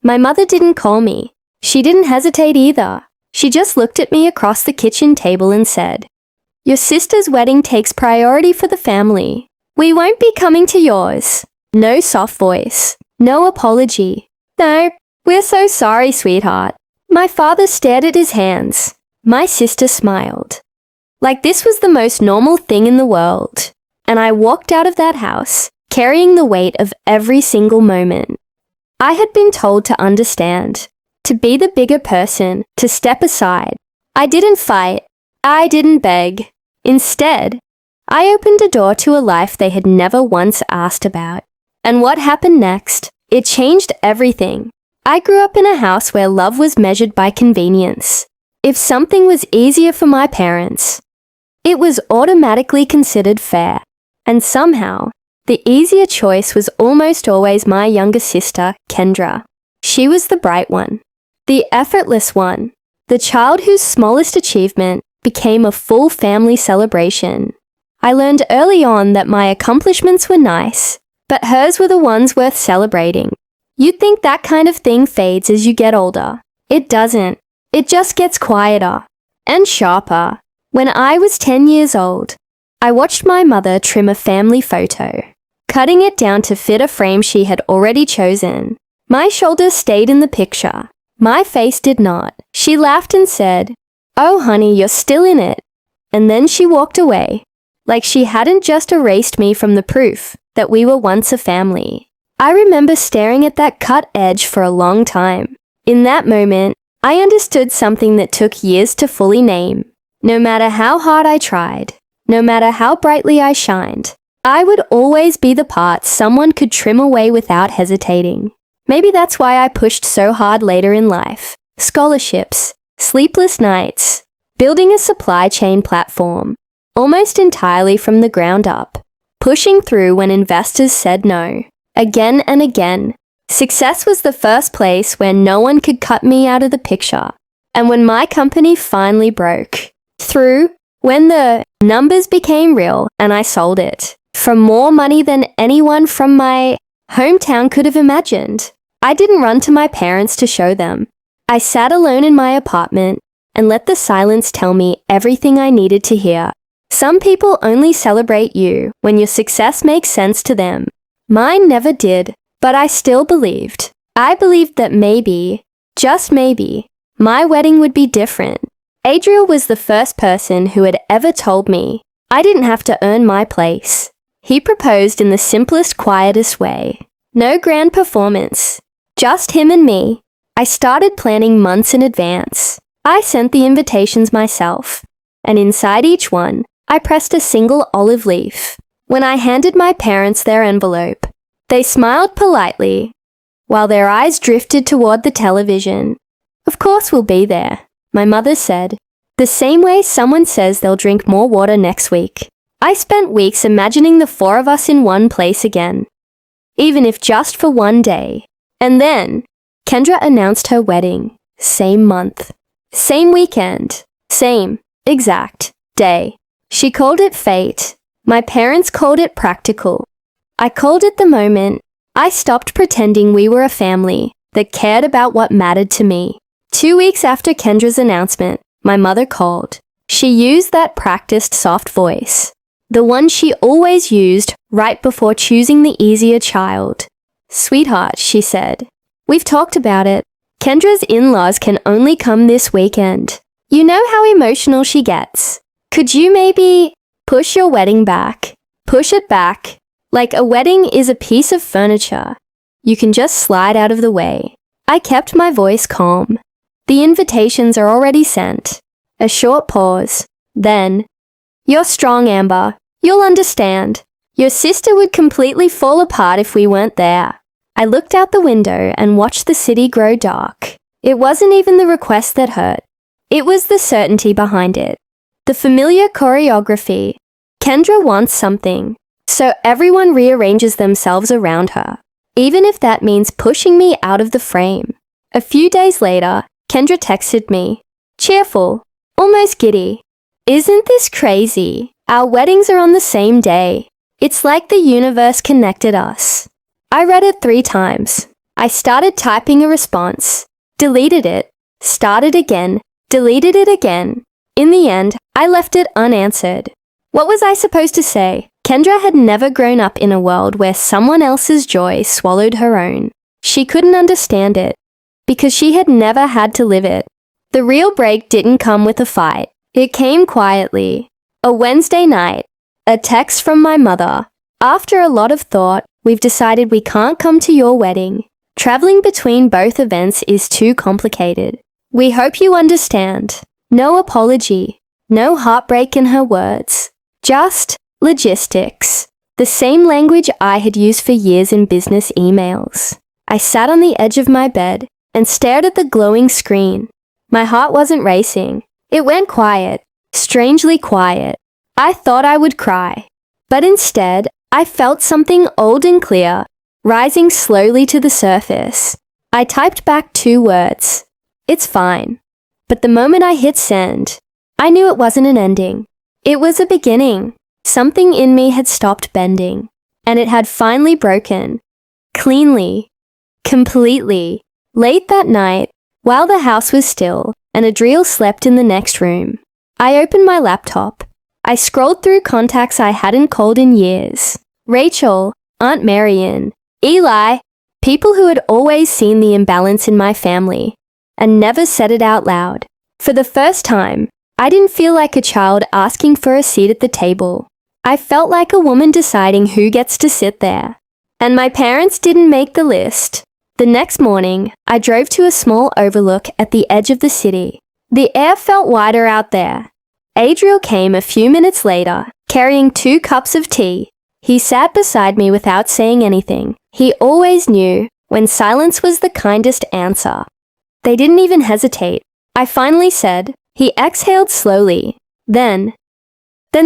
My mother didn't call me. She didn't hesitate either. She just looked at me across the kitchen table and said, "Your sister's wedding takes priority for the family. We won't be coming to yours." No soft voice. No apology. "No, we're so sorry, sweetheart." My father stared at his hands. My sister smiled. Like this was the most normal thing in the world. And I walked out of that house, carrying the weight of every single moment. I had been told to understand, to be the bigger person, to step aside. I didn't fight. I didn't beg. Instead, I opened a door to a life they had never once asked about. And what happened next? It changed everything. I grew up in a house where love was measured by convenience. If something was easier for my parents, it was automatically considered fair. And somehow, the easier choice was almost always my younger sister, Kendra. She was the bright one, the effortless one, the child whose smallest achievement became a full family celebration. I learned early on that my accomplishments were nice, but hers were the ones worth celebrating. You'd think that kind of thing fades as you get older. It doesn't. It just gets quieter and sharper. When I was 10 years old, I watched my mother trim a family photo, cutting it down to fit a frame she had already chosen. My shoulders stayed in the picture. My face did not. She laughed and said, "Oh, honey, you're still in it." And then she walked away, like she hadn't just erased me from the proof that we were once a family. I remember staring at that cut edge for a long time. In that moment, I understood something that took years to fully name. No matter how hard I tried, no matter how brightly I shined, I would always be the part someone could trim away without hesitating. Maybe that's why I pushed so hard later in life. Scholarships, sleepless nights, building a supply chain platform, almost entirely from the ground up, pushing through when investors said no. Again and again, success was the first place where no one could cut me out of the picture. And when my company finally broke through, when the numbers became real and I sold it for more money than anyone from my hometown could have imagined, I didn't run to my parents to show them. I sat alone in my apartment and let the silence tell me everything I needed to hear. Some people only celebrate you when your success makes sense to them. Mine never did, but I still believed. I believed that maybe, just maybe, my wedding would be different. Adriel was the first person who had ever told me I didn't have to earn my place. He proposed in the simplest, quietest way. No grand performance. Just him and me. I started planning months in advance. I sent the invitations myself, and inside each one, I pressed a single olive leaf. When I handed my parents their envelope, they smiled politely, while their eyes drifted toward the television. "Of course we'll be there," my mother said, the same way someone says they'll drink more water next week. I spent weeks imagining the four of us in one place again, even if just for one day. And then, Kendra announced her wedding. Same month, same weekend, same exact day. She called it fate. My parents called it practical. I called it the moment. I stopped pretending we were a family that cared about what mattered to me. 2 weeks after Kendra's announcement, my mother called. She used that practiced soft voice, the one she always used right before choosing the easier child. "Sweetheart," she said, "we've talked about it. Kendra's in-laws can only come this weekend. You know how emotional she gets. Could you maybe push your wedding back? Push it back. Like a wedding is a piece of furniture. You can just slide out of the way." I kept my voice calm. "The invitations are already sent." A short pause. Then, "You're strong, Amber. You'll understand. Your sister would completely fall apart if we weren't there." I looked out the window and watched the city grow dark. It wasn't even the request that hurt. It was the certainty behind it. The familiar choreography. Kendra wants something, so everyone rearranges themselves around her, even if that means pushing me out of the frame. A few days later, Kendra texted me, cheerful, almost giddy. "Isn't this crazy? Our weddings are on the same day. It's like the universe connected us." I read it 3 times. I started typing a response, deleted it, started again, deleted it again. In the end, I left it unanswered. What was I supposed to say? Kendra had never grown up in a world where someone else's joy swallowed her own. She couldn't understand it, because she had never had to live it. The real break didn't come with a fight. It came quietly. A Wednesday night. A text from my mother. After a lot of thought, we've decided we can't come to your wedding. Traveling between both events is too complicated. We hope you understand. No apology. No heartbreak in her words. Just logistics. The same language I had used for years in business emails. I sat on the edge of my bed and stared at the glowing screen. My heart wasn't racing. It went quiet, strangely quiet. I thought I would cry. But instead, I felt something old and clear, rising slowly to the surface. I typed back 2 words. It's fine. But the moment I hit send, I knew it wasn't an ending. It was a beginning. Something in me had stopped bending, and it had finally broken. Cleanly. Completely. Late that night, while the house was still and Adriel slept in the next room, I opened my laptop. I scrolled through contacts I hadn't called in years. Rachel, Aunt Marion, Eli, people who had always seen the imbalance in my family and never said it out loud. For the first time, I didn't feel like a child asking for a seat at the table. I felt like a woman deciding who gets to sit there. And my parents didn't make the list. The next morning, I drove to a small overlook at the edge of the city. The air felt wider out there. Adriel came a few minutes later, carrying 2 cups of tea. He sat beside me without saying anything. He always knew when silence was the kindest answer. They didn't even hesitate. I finally said. He exhaled slowly. Then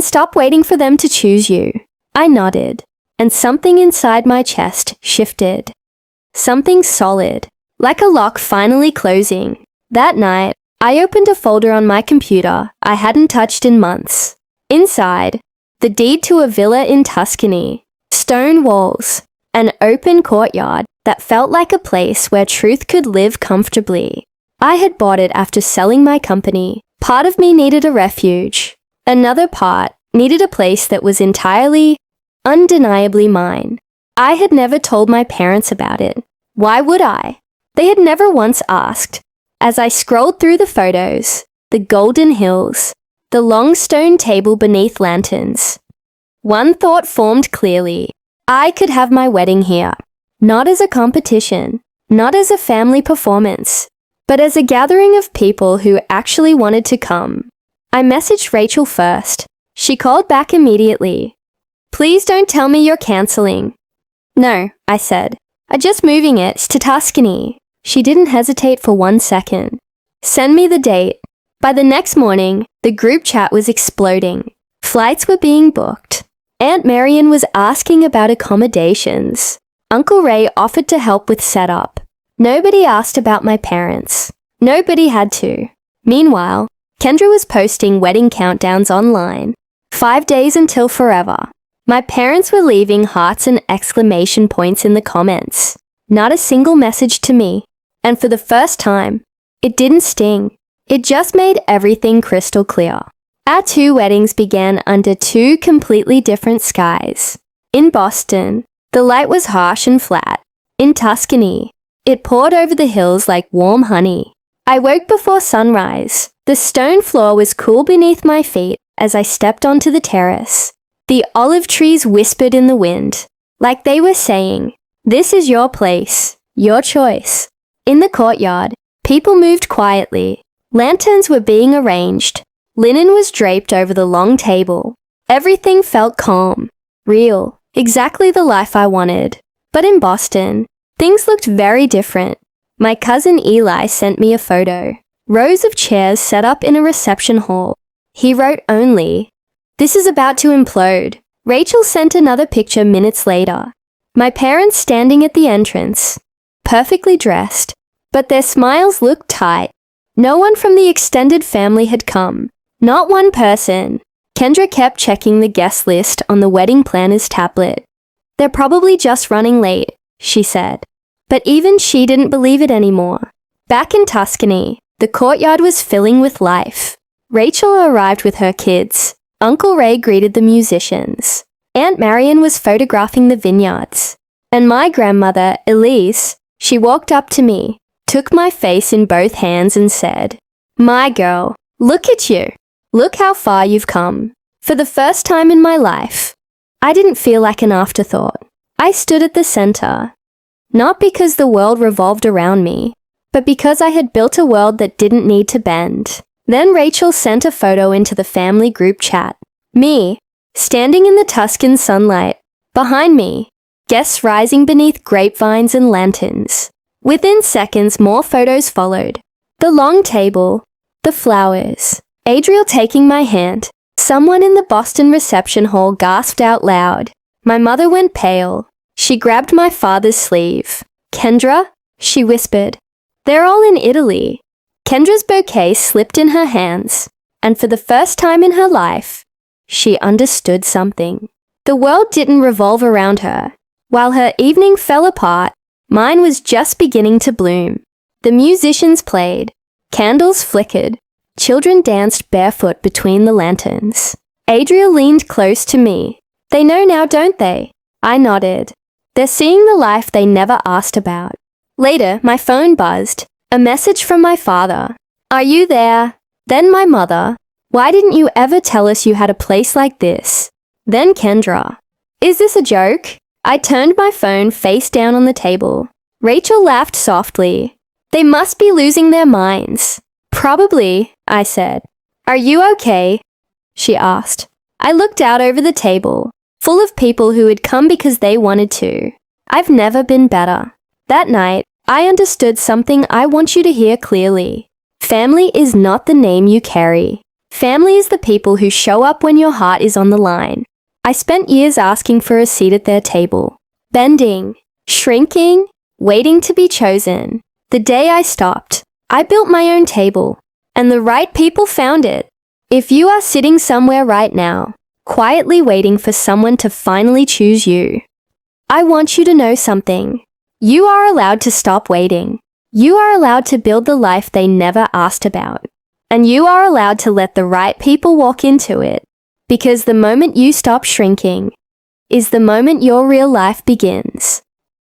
stop waiting for them to choose you. I nodded, and something inside my chest shifted. Something solid, like a lock finally closing. That night, I opened a folder on my computer I hadn't touched in months. Inside, the deed to a villa in Tuscany, stone walls, an open courtyard that felt like a place where truth could live comfortably. I had bought it after selling my company. Part of me needed a refuge. Another part needed a place that was entirely, undeniably mine. I had never told my parents about it. Why would I? They had never once asked. As I scrolled through the photos, the golden hills, the long stone table beneath lanterns, one thought formed clearly. I could have my wedding here. Not as a competition, not as a family performance, but as a gathering of people who actually wanted to come. I messaged Rachel first. She called back immediately. Please don't tell me you're cancelling. No, I said. I'm just moving it to Tuscany. She didn't hesitate for 1 second. Send me the date. By the next morning, the group chat was exploding. Flights were being booked. Aunt Marion was asking about accommodations. Uncle Ray offered to help with setup. Nobody asked about my parents. Nobody had to. Meanwhile, Kendra was posting wedding countdowns online. 5 days until forever. My parents were leaving hearts and exclamation points in the comments. Not a single message to me. And for the first time, it didn't sting. It just made everything crystal clear. Our 2 weddings began under 2 completely different skies. In Boston, the light was harsh and flat. In Tuscany, it poured over the hills like warm honey. I woke before sunrise. The stone floor was cool beneath my feet as I stepped onto the terrace. The olive trees whispered in the wind, like they were saying, "This is your place, your choice." In the courtyard, people moved quietly. Lanterns were being arranged. Linen was draped over the long table. Everything felt calm, real, exactly the life I wanted. But in Boston, things looked very different. My cousin Eli sent me a photo. Rows of chairs set up in a reception hall. He wrote only, "This is about to implode." Rachel sent another picture minutes later. My parents standing at the entrance, perfectly dressed, but their smiles looked tight. No one from the extended family had come. Not one person. Kendra kept checking the guest list on the wedding planner's tablet. "They're probably just running late," she said. But even she didn't believe it anymore. Back in Tuscany, the courtyard was filling with life. Rachel arrived with her kids. Uncle Ray greeted the musicians. Aunt Marion was photographing the vineyards. And my grandmother, Elise, she walked up to me, took my face in both hands and said, "My girl, look at you. Look how far you've come." For the first time in my life, I didn't feel like an afterthought. I stood at the center. Not because the world revolved around me, but because I had built a world that didn't need to bend. Then Rachel sent a photo into the family group chat. Me, standing in the Tuscan sunlight. Behind me, guests rising beneath grapevines and lanterns. Within seconds, more photos followed. The long table, the flowers, Adriel taking my hand. Someone in the Boston reception hall gasped out loud. My mother went pale. She grabbed my father's sleeve. "Kendra," she whispered. "They're all in Italy." Kendra's bouquet slipped in her hands, and for the first time in her life, she understood something. The world didn't revolve around her. While her evening fell apart, mine was just beginning to bloom. The musicians played. Candles flickered. Children danced barefoot between the lanterns. Adriel leaned close to me. "They know now, don't they?" I nodded. "They're seeing the life they never asked about." Later, my phone buzzed. A message from my father. "Are you there?" Then my mother. "Why didn't you ever tell us you had a place like this?" Then Kendra. "Is this a joke?" I turned my phone face down on the table. Rachel laughed softly. "They must be losing their minds." "Probably," I said. "Are you okay?" she asked. I looked out over the table, full of people who had come because they wanted to. I've never been better. That night, I understood something I want you to hear clearly. Family is not the name you carry. Family is the people who show up when your heart is on the line. I spent years asking for a seat at their table, bending, shrinking, waiting to be chosen. The day I stopped, I built my own table, and the right people found it. If you are sitting somewhere right now, quietly waiting for someone to finally choose you, I want you to know something. You are allowed to stop waiting. You are allowed to build the life they never asked about. And you are allowed to let the right people walk into it. Because the moment you stop shrinking is the moment your real life begins.